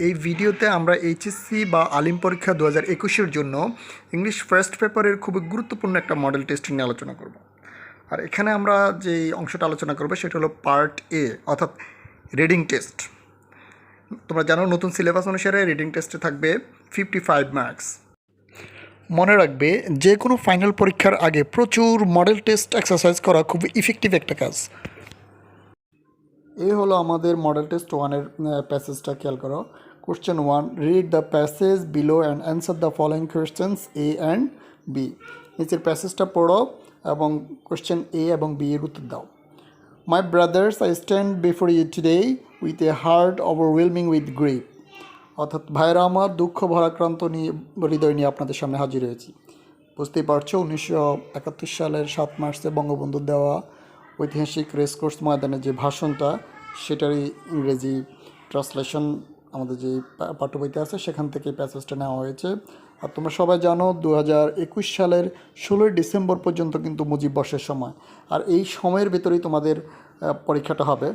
এই ভিডিওতে আমরা এইচএসসি বা আলিম পরীক্ষা 2021-এর জন্য ইংলিশ ফার্স্ট পেপারের খুবই গুরুত্বপূর্ণ একটা মডেল টেস্ট নিয়ে আলোচনা করব। আর এখানে আমরা যে অংশটা আলোচনা করব সেটা হলো পার্ট এ, অর্থাৎ রিডিং টেস্ট। তোমরা জানো নতুন সিলেবাস অনুসারে রিডিং টেস্টে থাকবে 55 মার্কস। মনে রাখবে যে কোনো ফাইনাল পরীক্ষার আগে প্রচুর মডেল টেস্ট এক্সারসাইজ করা খুব ইফেক্টিভ একটা কাজ। এই হলো আমাদের মডেল টেস্ট 1-এর প্যাসেজটা, খেয়াল করো। Question 1, read the passage below and answer the following questions A and B. নিচের প্যাসেজটা পড়ো এবং কোশ্চেন এ এবং বি এর উত্তর দাও। My brothers, I stand before you today with a heart overwhelming with grief. অর্থাৎ ভাইরা আমার, দুঃখ ভরাক্রান্ত নিয়ে হৃদয় নিয়ে আপনাদের সামনে হাজির হয়েছি। বুঝতেই পারছো, 1971 সালের 7 মার্চে বঙ্গবন্ধুর দেওয়া ঐতিহাসিক রেসকোর্স ময়দানে যে ভাষণটা, সেটারই ইংরেজি ট্রান্সলেশন আমাদের যে পাঠ্যবইতে আছে সেখান থেকে প্যাসেজটা নেওয়া হয়েছে। আর তোমরা সবাই জানো 2021 সালের 16 ডিসেম্বর পর্যন্ত কিন্তু মুজিব বর্ষের সময়, আর এই সময়ের ভেতরেই তোমাদের পরীক্ষাটা হবে।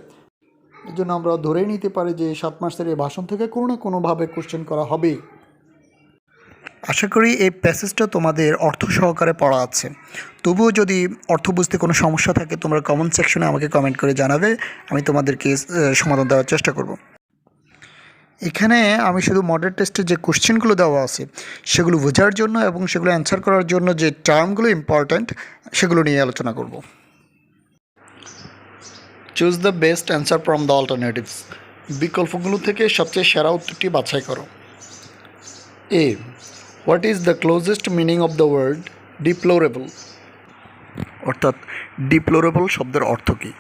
এই জন্য আমরা ধরেই নিতে পারি যে 7 মার্চের এই ভাষণ থেকে কোনো না কোনোভাবে কোশ্চেন করা হবে। আশা করি এই প্যাসেজটা তোমাদের অর্থ সহকারে পড়া আছে। তবুও যদি অর্থ বুঝতে কোনো সমস্যা থাকে তোমরা কমেন্ট সেকশনে আমাকে কমেন্ট করে জানাবে, আমি তোমাদেরকে সমাধান দেওয়ার চেষ্টা করব। এখানে আমি শুধু মডেল টেস্টের যে কোশ্চেনগুলো দেওয়া আছে সেগুলো বোঝার জন্য এবং সেগুলো অ্যান্সার করার জন্য যে টার্মগুলো ইম্পর্ট্যান্ট সেগুলো নিয়ে আলোচনা করব। Choose the best answer from the alternatives. বিকল্পগুলো থেকে সবচেয়ে সেরা উত্তরটি বাছাই করো। A, what is the closest meaning of the word deplorable? অর্থাৎ ডিপ্লোরেবল শব্দের অর্থ কী?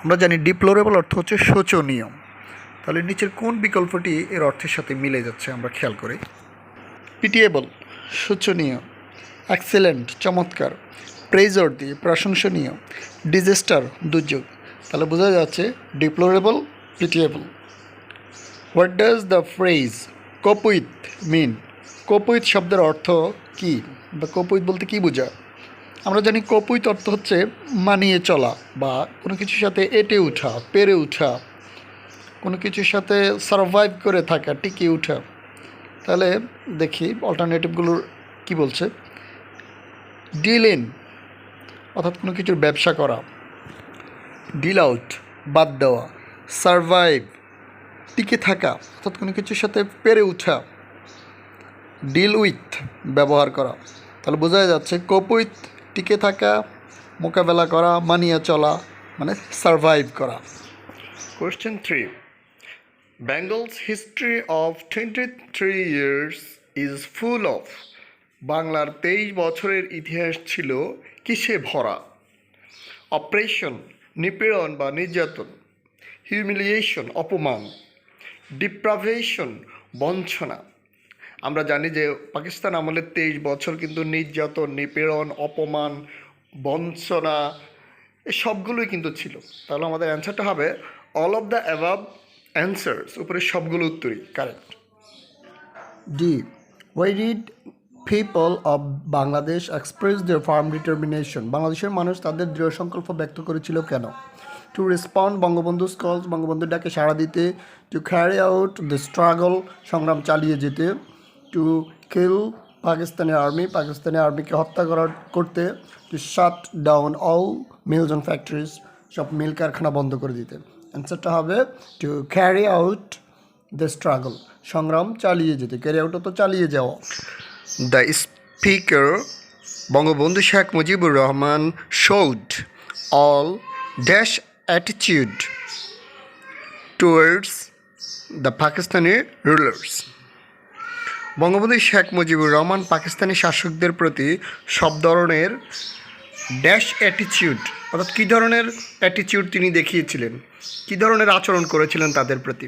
আমরা জানি ডিপ্লোরেবল অর্থ হচ্ছে শোচনীয়। তাহলে নিচের কোন বিকল্পটি এর অর্থের সাথে মিলে যাচ্ছে আমরা খেয়াল করি। পিটিয়েবল শোচনীয়, এক্সেলেন্ট চমৎকার, প্রেজওয়ার্দি প্রশংসনীয়, ডিজাস্টার দুর্যোগ। তাহলে বোঝা যাচ্ছে deplorable, pitiable. What does the phrase cope with mean? Cope with শব্দের অর্থ কী বা কোপ উইথ বলতে কী বোঝায়? আমরা জানি কোপ উইথ অর্থ হচ্ছে মানিয়ে চলা বা কোনো কিছুর সাথে এঁটে ওঠা, পেরে ওঠা, কোনো কিছুর সাথে সারভাইভ করে থাকা, টিকে ওঠা। তাহলে দেখি অল্টারনেটিভগুলোর কি বলছে। ডিল ইন অর্থাৎ কোনো কিছুর ব্যবসা করা, ডিল আউট বাদ দেওয়া, সারভাইভ টিকে থাকা অর্থাৎ কোনো কিছুর সাথে পেরে ওঠা, ডিল উইথ ব্যবহার করা। তাহলে বোঝা যাচ্ছে কোপ উইথ টিকে থাকা, মোকাবেলা করা, মানিয়ে চলা মানে সারভাইভ করা। Question 3, Bengal's history of 23 years is full of। বাংলার 23 বছরের ইতিহাস ছিল কিসে ভরা? অপারেশন নিপীড়ন বা নির্যাতন, হিউমিলিয়েশন অপমান, ডিপ্রাভেশন বঞ্চনা। আমরা জানি যে পাকিস্তান আমলের 23 বছর কিন্তু নির্যাতন, নিপীড়ন, অপমান, বঞ্চনা এই সবগুলোই কিন্তু ছিল। তাহলে আমাদের অ্যান্সারটা হবে all of the above answers, উপরে সবগুলো উত্তরই correct. D, why did people of Bangladesh express their firm determination? বাংলাদেশের মানুষ তাদের দৃঢ় সংকল্প ব্যক্ত করেছিল কেন? টু রেসপন্ড বঙ্গবন্ধু কলস, বঙ্গবন্ধুর ডাকে সাড়া দিতে। To carry out the struggle, সংগ্রাম চালিয়ে যেতে। To kill Pakistani army, Pakistani আর্মিকে হত্যা করতে। To shut down all mills and factories, সব মিল কারখানা বন্ধ করে দিতে। অ্যান্সারটা হবে to carry out the struggle, সংগ্রাম চালিয়ে যেতে। ক্যারি আউটও তো চালিয়ে যাওয়া। The speaker Bangabandhu Sheikh Mujibur Rahman showed all dash attitude towards the Pakistani rulers। Bangabandhu Sheikh Mujibur Rahman Pakistani শাসকদের প্রতি সব ধরনের ড্যাশ অ্যাটিটিউড অর্থাৎ কী ধরনের অ্যাটিটিউড তিনি দেখিয়েছিলেন, কী ধরনের আচরণ করেছিলেন তাদের প্রতি?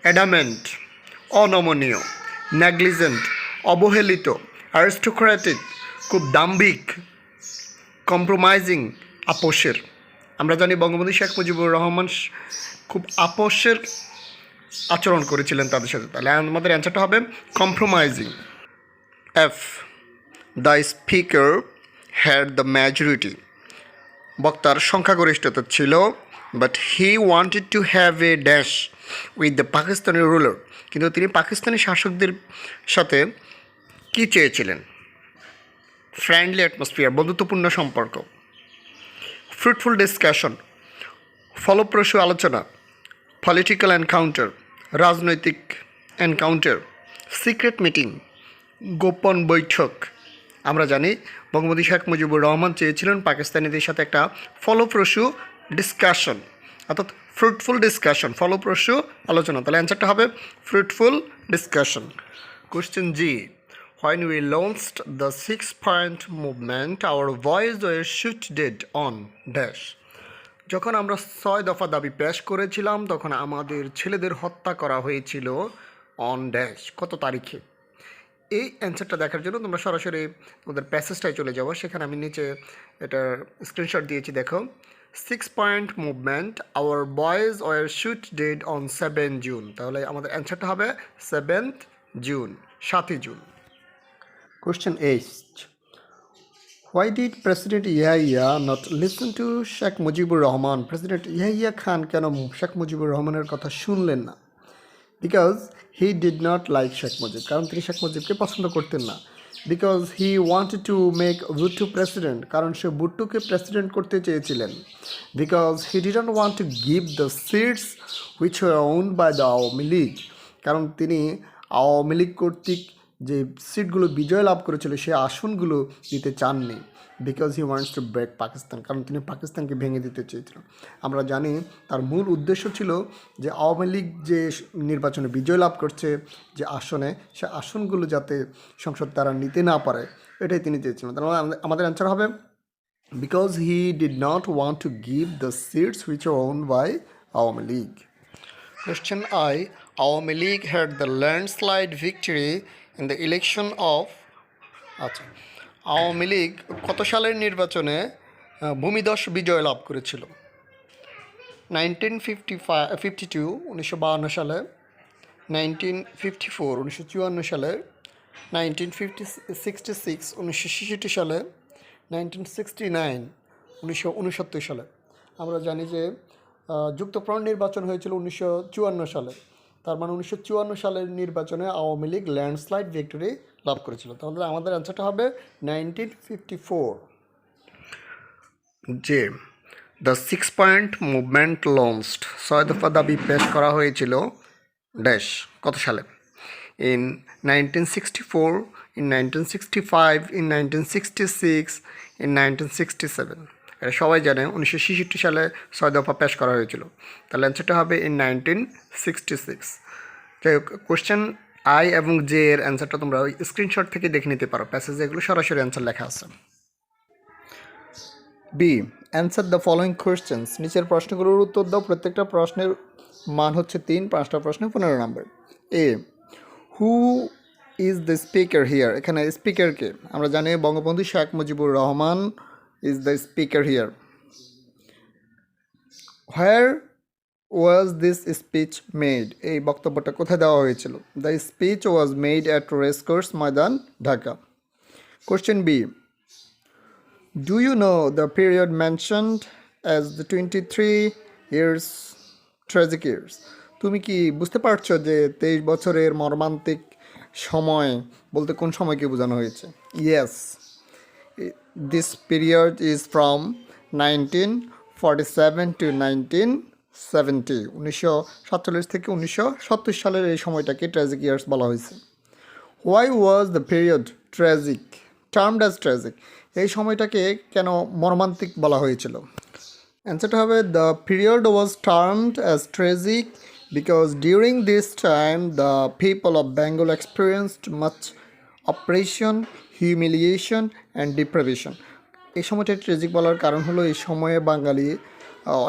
অ্যাডামেন্ট অনমনীয়, নেগলিজেন্ট অবহেলিত, অ্যারিস্টোক্রেটিক খুব দাম্ভিক, কম্প্রোমাইজিং আপোষের। আমরা জানি বঙ্গবন্ধু শেখ মুজিবুর রহমান খুব আপোষের আচরণ করেছিলেন তাদের সাথে। তাহলে আমাদের অ্যান্সারটা হবে compromising. F, the speaker had the majority. বক্তার সংখ্যাগরিষ্ঠতা ছিল, but he wanted to have a dash with the Pakistani ruler, কিন্তু তিনি পাকিস্তানি শাসকদের সাথে কী চেয়েছিলেন? ফ্রেন্ডলি অ্যাটমসফিয়ার, বন্ধুত্বপূর্ণ সম্পর্ক। ফ্রুটফুল ডিসকাশন, ফলপ্রসূ আলোচনা। পলিটিক্যাল এনকাউন্টার, রাজনৈতিক এনকাউন্টার। সিক্রেট মিটিং, গোপন বৈঠক। আমরা জানি বঙ্গবন্ধু শেখ মুজিবুর রহমান চেয়েছিলেন পাকিস্তানিদের সাথে একটা ফলপ্রসূ ডিসকাশন, অর্থাৎ ফ্রুটফুল ডিসকাশন, ফলপ্রসূ আলোচনা। তাহলে অ্যান্সারটা হবে fruitful discussion. Question G, when we launched the 6-point movement, our voices were shifted on dash. যখন আমরা 6 দফা দাবি পেশ করেছিলাম তখন আমাদের ছেলেদের হত্যা করা হয়েছিল অন ড্যাশ, কত তারিখে? এই অ্যান্সারটা দেখার জন্য তোমরা সরাসরি তোমাদের প্যাসেজটায় চলে যাবো, সেখানে আমি নিচে এটার স্ক্রিনশট দিয়েছি, দেখো। 6-point movement, our boys were shot dead on 7 June. তাহলে আমাদের অ্যান্সারটা হবে 7th জুন, 7ই June. Question 8, why did President Yahya not listen to Sheikh Mujibur Rahman? President Yahya Khan কেন শেখ মুজিবুর রহমানের কথা শুনলেন না? Because he did not like Sheikh Mujib, কারণ তিনি শেখ মুজিবকে পছন্দ করতেন না। Because he wanted to make Bhutto president, কারণ সে ভুট্টোকে প্রেসিডেন্ট করতে চেয়েছিলেন। Because he didn't want to give the seats which were owned by the Awami League, কারণ তিনি আওয়ামী লীগ কর্তৃক যে সিটগুলো বিজয় লাভ করেছিল সে আসনগুলো দিতে চাননি। Because he wants to break Pakistan, কারণ তিনি পাকিস্তানকে ভেঙে দিতে চেয়েছিলেন। আমরা জানি তার মূল উদ্দেশ্য ছিল যে আওয়ামী লীগ যে নির্বাচনে বিজয় লাভ করছে যে আসনে, সে আসনগুলো যাতে সংসদ তারা নিতে না পারে, এটাই তিনি চেয়েছিলেন। তার মানে আমাদের অ্যান্সার হবে because he did not want to give the seats which are owned by Awami League. Question I, Awami League had the landslide victory in the election of, আচ্ছা, আওয়ামী লীগ কত সালের নির্বাচনে ভূমিধস বিজয় লাভ করেছিল? 1952, 1952 সালে, 1954, 1954 সালে, 1966, 1966 সালে, 1969, 1969 সালে। আমরা জানি যে যুক্তফ্রন্ট নির্বাচন হয়েছিল 1954 সালে। তার মানে 1954 সালের নির্বাচনে আওয়ামী লীগ ল্যান্ডস্লাইড ভিক্টরি লাভ করেছিল। তাহলে আমাদের অ্যান্সারটা হবে 1954। যে দ্য 6-point মুভমেন্ট লঞ্চড, 6 দফা দাবি পেশ করা হয়েছিল ড্যাশ, কত সালে? In 1964, in 1965, in 1966, in 1967। এটা সবাই জানে 1966 সালে 6 দফা পেশ করা হয়েছিল। তাহলে অ্যান্সারটা হবে ইন 1966। যাই হোক, কোশ্চেন আই এবং জে এর অ্যান্সারটা তোমরা ওই স্ক্রিনশট থেকে দেখে নিতে পারো, প্যাসেজে এগুলো সরাসরি অ্যান্সার লেখা আছে। B, answer the following questions, নিচের প্রশ্নগুলোর উত্তর দাও। প্রত্যেকটা প্রশ্নের মান হচ্ছে 3, 5টা প্রশ্নে 15 নম্বর। A, who is the speaker here? এখানে স্পিকারকে আমরা জানি Bangabandhu Sheikh Mujibur Rahman is the speaker here. Where was this speech made? এই বক্তব্যটা কোথায় দেওয়া হয়েছিল? The speech was made at Racecourse Maidan, Dhaka. Question B, do you know the period mentioned as the 23 years tragic years? তুমি কি বুঝতে পারছো যে 23 বছরের মর্মান্তিক সময় বলতে কোন সময়কে বোঝানো হয়েছে? Yes, this period is from 1947 to 1970, 1947 থেকে 1970 সালের এই সময়টাকে ট্র্যাজিক ইয়ার্স বলা হয়েছে। Why was the period tragic, termed as tragic? এই সময়টাকে কেন মর্মান্তিক বলা হয়েছিল? অ্যান্সারটা হবে the period was termed as tragic because during this time the people of Bengal experienced much operation, humiliation and deprivation. এই সময়টা ট্র্যাজিক বলার কারণ হলো এই সময়ে বাঙালি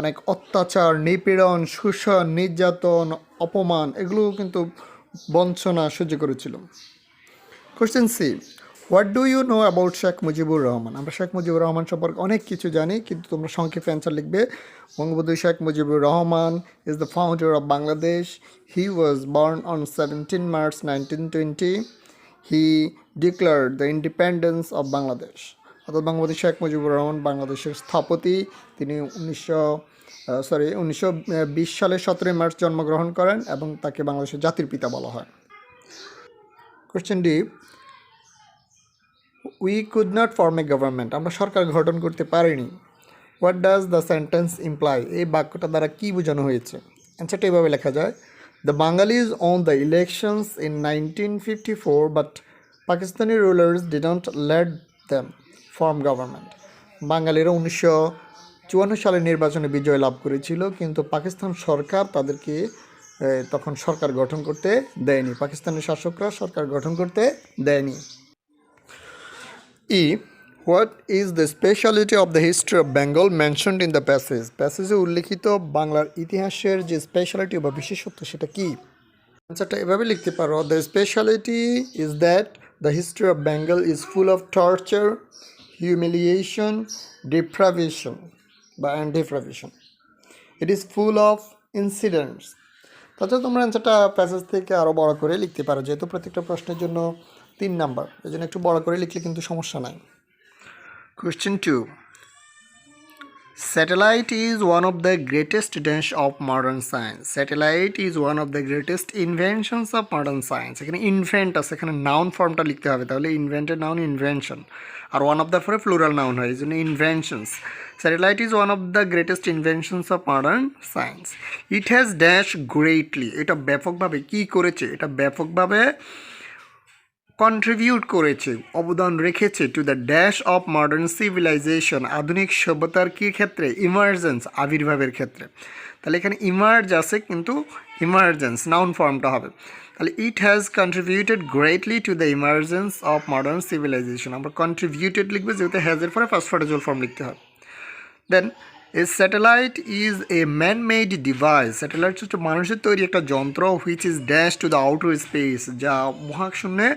অনেক অত্যাচার, নিপীড়ন, শোষণ, নির্যাতন, অপমান এগুলো কিন্তু বঞ্চনা সহ্য করেছিল। Question C, what do you know about Sheikh Mujibur Rahman? আমরা শেখ মুজিবুর রহমান সম্পর্কে অনেক কিছু জানি, কিন্তু তোমরা সংক্ষেপে অ্যান্সার লিখবে। Bangabandhu Sheikh Mujibur Rahman is the founder of Bangladesh. He was born on 17 March 1920. He declared the independence of Bangladesh. অর্থাৎ বঙ্গবন্ধু শেখ মুজিবুর রহমান বাংলাদেশের স্থপতি। তিনি সরি 1920 সালে 17 মার্চ জন্মগ্রহণ করেন এবং তাকে বাংলাদেশের জাতির পিতা বলা হয়। Question D, we could not form a government, আমরা সরকার গঠন করতে পারিনি। What does the sentence imply, এই বাক্যটা দ্বারা কী বোঝানো হয়েছে? অ্যান্সারটা এভাবে লেখা যায়, the বাঙালিজ won the elections in 1954 but Pakistani rulers didn't let them form government. বাঙালিরা 1954 সালে নির্বাচনে বিজয় লাভ করেছিল, কিন্তু পাকিস্তান সরকার তাদেরকে তখন সরকার গঠন করতে দেয়নি, পাকিস্তানের শাসকরা সরকার গঠন করতে দেয়নি। E, what is the speciality of the history of Bengal mentioned in the passage, প্যাসেজে উল্লেখিত বাংলার ইতিহাসের যে স্পেশালিটি বা বিশেষত্ব সেটা কি? আনসারটা এভাবে লিখতে পারো, the speciality is that the history of Bengal is full of torture, humiliation, deprivation and deprivation. It is full of incidents. তাছাড়া তোমরা অ্যান্সারটা প্যাসেজ থেকে আরও বড় করে লিখতে পারো, যেহেতু প্রত্যেকটা প্রশ্নের জন্য 3 নাম্বার, এই জন্য একটু বড় করে লিখলে কিন্তু সমস্যা নাই। Question 2, satellite is one of the greatest dash of modern science, satellite is one of the greatest inventions of modern science. এখানে ইনভেন্ট আছে, এখানে নাউন ফর্মটা লিখতে হবে, তাহলে ইনভেন্টেড নাউন ইনভেনশন, আর ওয়ান অফ দ্য পরে প্লুরাল নাউন হয়, এই জন্য inventions. Satellite is one of the greatest inventions of modern science. It has dash greatly, এটা ব্যাপকভাবে কী করেছে, এটা ব্যাপকভাবে কন্ট্রিবিউট করেছে, অবদান রেখেছে to the dash of modern civilisation, আধুনিক সভ্যতার কী ক্ষেত্রে, ইমার্জেন্স, আবির্ভাবের ক্ষেত্রে। তাহলে এখানে ইমার্জ আছে কিন্তু ইমার্জেন্স নাউন ফর্মটা হবে, তাহলে it has contributed greatly to the emergence of modern civilization. আমরা কন্ট্রিবিউটেড লিখবে, যেহেতু হ্যাজের পরে ফার্স্ট পার্টিসিপাল ফর্ম লিখতে হবে। Then a satellite is a man made device, satellite হচ্ছে মানুষের তৈরি একটা যন্ত্র, which is dash to the outer space, যা মহাশূন্যে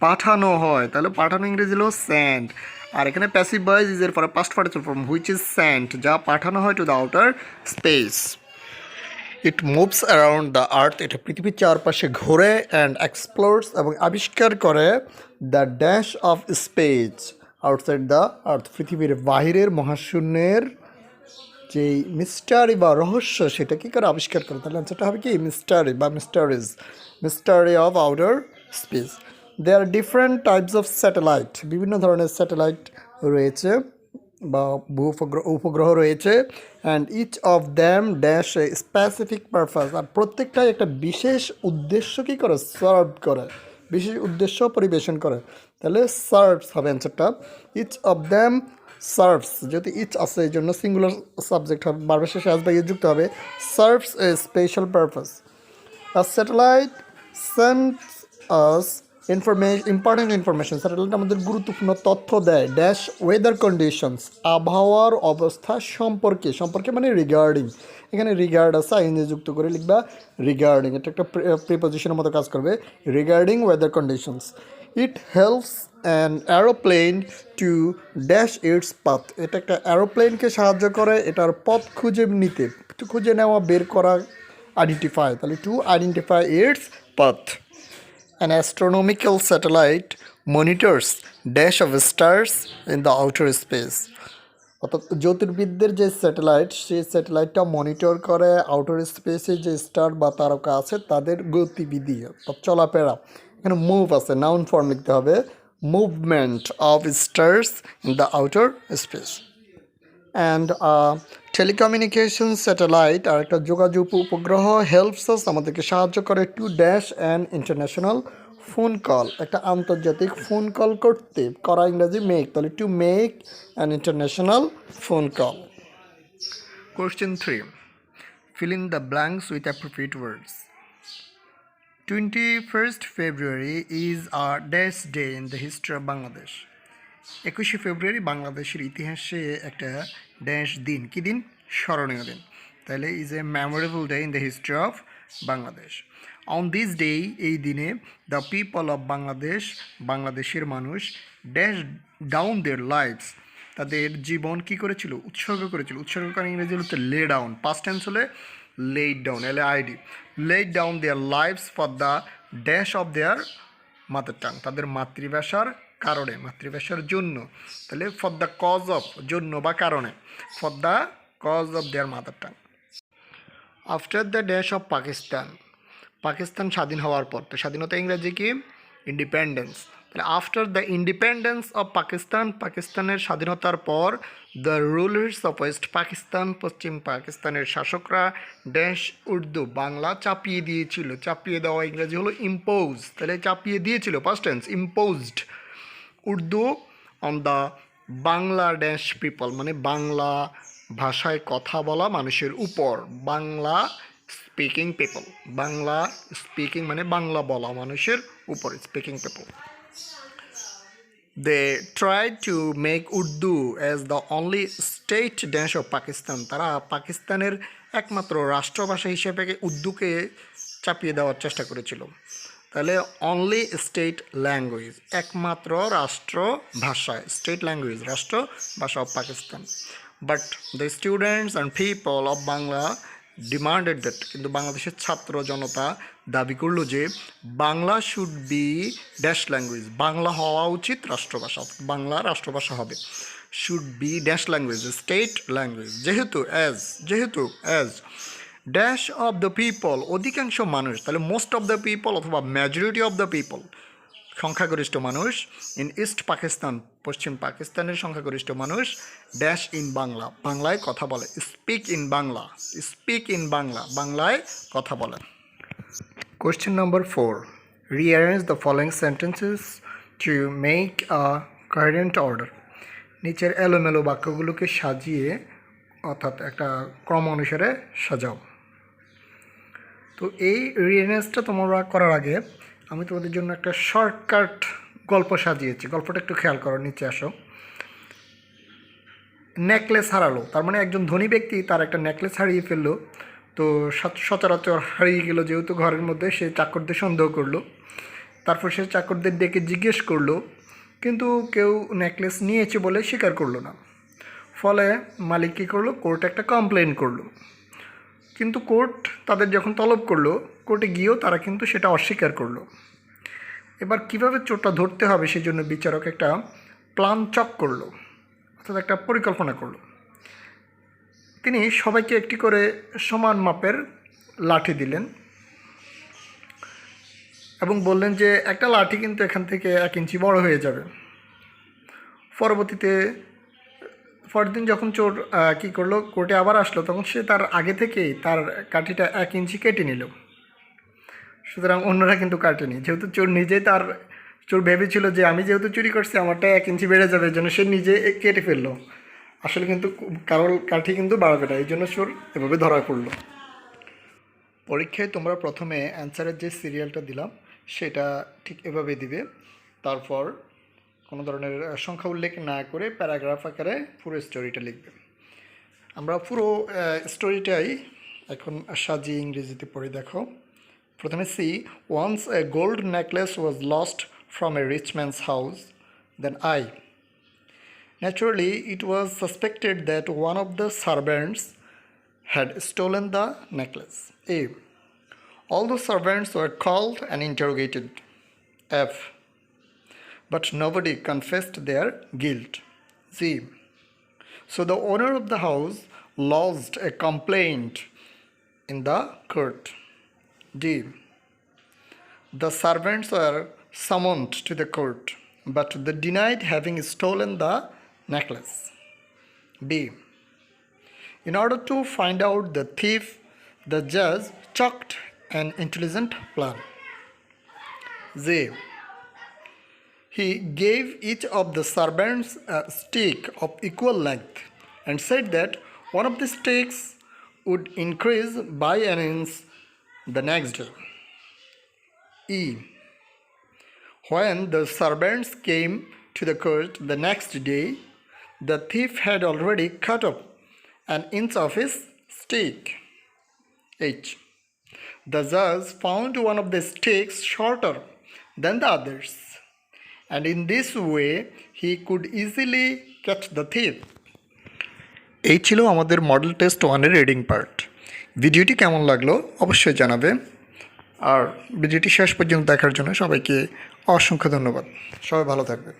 পাঠানো হয়, তাহলে পাঠানো ইংরেজি হলো স্যান্ড, আর এখানে প্যাসিভ ভয়েস ইজ এর পরে past participle form, which is sent, যা পাঠানো হয় to the outer space. It moves around the earth, এটা পৃথিবীর চারপাশে ঘোরে, অ্যান্ড এক্সপ্লোরস, এবং আবিষ্কার করে the dash of space outside the earth, পৃথিবীর বাহিরের মহাশূন্যের যেই মিস্টারি বা রহস্য সেটা কী করে আবিষ্কার করে, তাহলে অ্যান্সারটা হবে কি মিস্টারি বা mysteries, mystery of outer space. They are different types of satellite, বিভিন্ন ধরনের স্যাটেলাইট রয়েছে বা উপগ্রহ রয়েছে, and each of them dash a specific purpose, আর প্রত্যেকটাই একটা বিশেষ উদ্দেশ্য কী করে সার্ভ করে, বিশেষ উদ্দেশ্য পরিবেশন করে, তাহলে সার্ভস হবে অ্যান্সারটা। ইচ অফ দ্যাম সার্ভস, যেহেতু ইচ আছে এই জন্য সিঙ্গুলার সাবজেক্ট হবে, বারবার শেষে আসবে যুক্ত হবে, serves a special purpose. A satellite sends us important information, satellite আমাদের গুরুত্বপূর্ণ তথ্য দেয় ড্যাশ ওয়েদার কন্ডিশনস, আবহাওয়ার অবস্থা সম্পর্কে, সম্পর্কে মানে রিগার্ডিং, এখানে রিগার্ড আছে আইনে যুক্ত করে লিখবা রিগার্ডিং, এটা একটা প্রিপোজিশনের মতো কাজ করবে, regarding weather conditions. It helps an aeroplane to dash its path, এটা একটা অ্যারোপ্লেনকে সাহায্য করে এটার পথ খুঁজে নিতে, খুঁজে নেওয়া, বের করা, আইডেন্টিফাই, তাহলে to identify it's path. An astronomical satellite monitors dash of stars in the outer space. অর্থাৎ জ্যোতির্বিদদের যে স্যাটেলাইট, সেই স্যাটেলাইটটা মনিটর করে আউটার স্পেসে যে স্টার বা তারকা আছে তাদের গতিবিধি অর্থাৎ চলাফেরা। এখানে মুভ আছে, নাউন ফর্ম লিখতে হবে, movement of stars in the outer space. And telecommunication satellite, আর একটা যোগাযোগ উপগ্রহ, হেল্পস আস, আমাদেরকে সাহায্য করে to dash an international phone call, একটা আন্তর্জাতিক ফোন কল করতে, করা ইংরাজি মেক, তাহলে to make an international phone call. Question 3, fill in the blanks with appropriate words. 21st February is a dash day in the history of Bangladesh. 21শে ফেব্রুয়ারি বাংলাদেশের ইতিহাসে একটা dash দিন, কী দিন, স্মরণীয় দিন, তাহলে is a memorable day in the history of Bangladesh. On this day, এই দিনে দ্য পিপল অফ বাংলাদেশ, বাংলাদেশের মানুষ ড্যাশ ডাউন দেয়ার লাইফস, তাদের জীবন কী করেছিল, উৎসর্গ করেছিল, উৎসর্গ করা ইংরেজি হচ্ছে লে ডাউন, পাস্ট টেন্স হলে laid down, LAID, laid down their lives for the dash of their mother tongue, তাদের মাতৃভাষার কারণে, মাতৃভাষার জন্য, তাহলে ফর দ্য কজ অফ, জন্য বা কারণে, for the cause of their mother tongue. After the dash of Pakistan, Pakistan স্বাধীন হওয়ার পর, তো স্বাধীনতা ইংরেজি কি ইন্ডিপেন্ডেন্স, তাহলে after the independence of Pakistan, পাকিস্তানের স্বাধীনতার পর the rulers of west Pakistan, পশ্চিম পাকিস্তানের শাসকরা ড্যাশ উর্দু বাংলা চাপিয়ে দিয়েছিল, চাপিয়ে দেওয়া ইংরেজি হলো ইম্পোজ, তাহলে চাপিয়ে দিয়েছিল past tense imposed Urdu on the Bangla dash people, মানে বাংলা ভাষায় কথা বলা মানুষের উপর, Bangla speaking people, Bangla speaking মানে বাংলা বলা মানুষের উপর, speaking people. They try to make Urdu as the only state dash of Pakistan, তারা পাকিস্তানের একমাত্র রাষ্ট্রভাষা হিসেবে উর্দুকে চাপিয়ে দেওয়ার চেষ্টা করেছিল। তাহলে অনলি স্টেট ল্যাঙ্গুয়েজ, একমাত্র রাষ্ট্র ভাষা, স্টেট ল্যাঙ্গুয়েজ রাষ্ট্র ভাষা of Pakistan. But the students and people of Bangla demanded that, কিন্তু বাংলাদেশের ছাত্র জনতা দাবি করলো যে Bangla should be dash language, Bangla হওয়া উচিত রাষ্ট্রভাষা, বাংলা রাষ্ট্রভাষা হবে, should be dash language state language, যেহেতু as dash of the people অধিকাংশ মানুষ, তাহলে মোস্ট অফ দ্য পিপল অথবা মেজরিটি অফ দ্য পিপল সংখ্যাগরিষ্ঠ মানুষ, ইন ইস্ট পাকিস্তান পশ্চিম পাকিস্তানের সংখ্যাগরিষ্ঠ মানুষ ড্যাশ ইন বাংলা, বাংলায় কথা বলে, স্পিক ইন বাংলা, বাংলায় কথা বলে। Question number 4, rearrange the following sentences to make a coherent order, নিচের এলোমেলো বাক্যগুলোকে সাজিয়ে অর্থাৎ একটা ক্রম অনুসারে সাজাও। তো এই রিঅ্যারেঞ্জটা তোমরা করার আগে আমি তোমাদের জন্য একটা শর্টকাট গল্প সাজিয়েছি, গল্পটা একটু খেয়াল করো, নিচে আসো। নেকলেস হারালো, তার মানে একজন ধনী ব্যক্তি তার একটা নেকলেস হারিয়ে ফেললো, তো সচরাচর হারিয়ে গেল যেহেতু ঘরের মধ্যে, সে চাকরদের সন্দেহ করলো, তারপর সে চাকরদের ডেকে জিজ্ঞেস করলো, কিন্তু কেউ নেকলেস নিয়েছে বলে স্বীকার করলো না। ফলে মালিক কী করলো, কোর্টে একটা কমপ্লেন করলো, কিন্তু কোর্ট তাদের যখন তলব করলো, কোর্টে গিয়েও তারা কিন্তু সেটা অস্বীকার করলো। এবার কিভাবে চোরটা ধরতে হবে সেই জন্য বিচারক একটা প্ল্যান চক করলো, অর্থাৎ একটা পরিকল্পনা করলো। তিনি সবাইকে একটি করে সমান মাপের লাঠি দিলেন এবং বললেন যে একটা লাঠি কিন্তু এখান থেকে 1 ইঞ্চি বড় হয়ে যাবে। পরের দিন যখন চোর কী করলো, কোর্টে আবার আসলো, তখন সে তার আগে থেকেই তার কাঠিটা 1 ইঞ্চি কেটে নিল, সুতরাং অন্যরা কিন্তু কাটেনি, যেহেতু চোর ভেবেছিল যে আমি যেহেতু চুরি করছি আমারটা 1 ইঞ্চি বেড়ে যাবে, এই জন্য সে নিজে কেটে ফেললো। আসলে কিন্তু কারোর কাঠি কিন্তু বাড়াবে না, এই জন্য চোর এভাবে ধরা পড়লো। পরীক্ষায় তোমরা প্রথমে অ্যান্সারের যে সিরিয়ালটা দিলাম সেটা ঠিক এভাবে দিবে, তারপর কোনো ধরনের সংখ্যা উল্লেখ না করে প্যারাগ্রাফ আকারে পুরো স্টোরিটা লিখবে। আমরা পুরো স্টোরিটাই এখন সাজিয়ে ইংরেজিতে পড়ে দেখো। প্রথমে C, once a gold necklace was lost from a rich man's house, then I. Naturally, it was suspected that one of the servants had stolen the necklace. A. All the servants were called and interrogated. F. But nobody confessed their guilt. Z. So the owner of the house lodged a complaint in the court. D. The servants were summoned to the court, but they denied having stolen the necklace. B. In order to find out the thief, the judge chalked an intelligent plan. Z. He gave each of the servants a stick of equal length and said that one of the sticks would increase by an inch the next day. E. When the servants came to the court the next day, the thief had already cut off an inch of his stick. H. The judge found one of the sticks shorter than the others, and in this way he could easily catch the thief. এই ছিল আমাদের model test 1-এর reading part. ভিডিওটি কেমন লাগলো অবশ্যই জানাবে, আর ভিডিওটি শেষ পর্যন্ত দেখার জন্য সবাইকে অসংখ্য ধন্যবাদ। সবাই ভালো থাকবে।